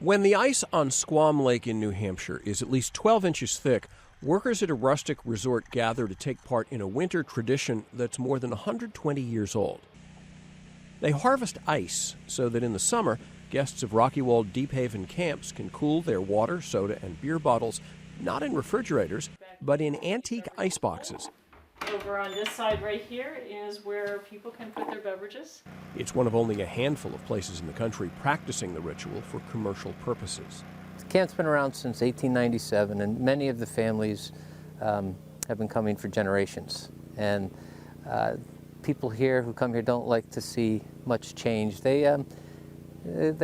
When the ice on Squam Lake in New Hampshire is at least 12 inches thick, workers at a rustic resort gather to take part in a winter tradition that's more than 120 years old. They harvest ice so that in the summer, guests of Rocky Walled Deep Haven camps can cool their water, soda, and beer bottles not in refrigerators, but in antique ice boxes. Over on this side right here is where people can put their beverages. It's one of only a handful of places in the country practicing the ritual for commercial purposes. The camp's been around since 1897, and many of the families have been coming for generations. And people here who come here don't like to see much change. They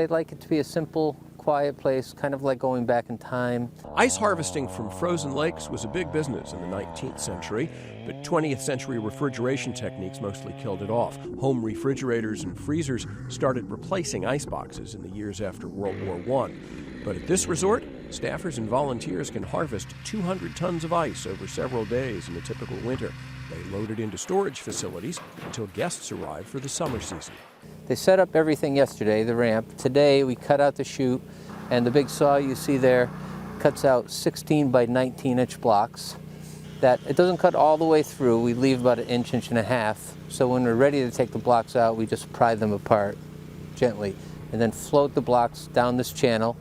like it to be a simple, quiet place, kind of like going back in time. Ice harvesting from frozen lakes was a big business in the 19th century, but 20th century refrigeration techniques mostly killed it off. Home refrigerators and freezers started replacing ice boxes in the years after World War I. But at this resort, staffers and volunteers can harvest 200 tons of ice over several days in a typical winter. They load it into storage facilities until guests arrive for the summer season. They set up everything yesterday, the ramp. Today we cut out the chute, and the big saw you see there cuts out 16 by 19 inch blocks. That it doesn't cut all the way through. We leave about an inch, inch and a half. So when we're ready to take the blocks out, we just pry them apart gently and then float the blocks down this channel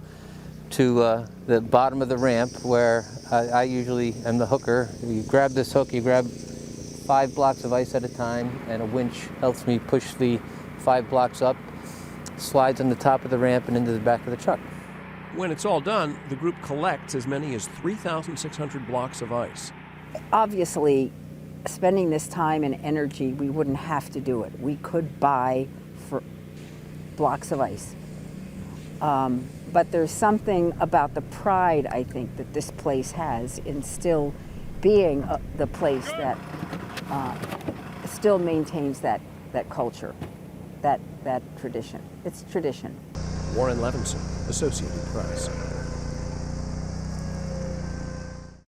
to the bottom of the ramp, where I usually am the hooker. You grab this hook, you grab 5 blocks of ice at a time, and a winch helps me push the 5 blocks up, slides on the top of the ramp and into the back of the truck. When it's all done, the group collects as many as 3,600 blocks of ice. Obviously, spending this time and energy, we wouldn't have to do it. We could buy for blocks of ice. But there's something about the pride, I think, that this place has in still being the place that still maintains that culture, that tradition. It's tradition. Warren Levinson, Associated Press.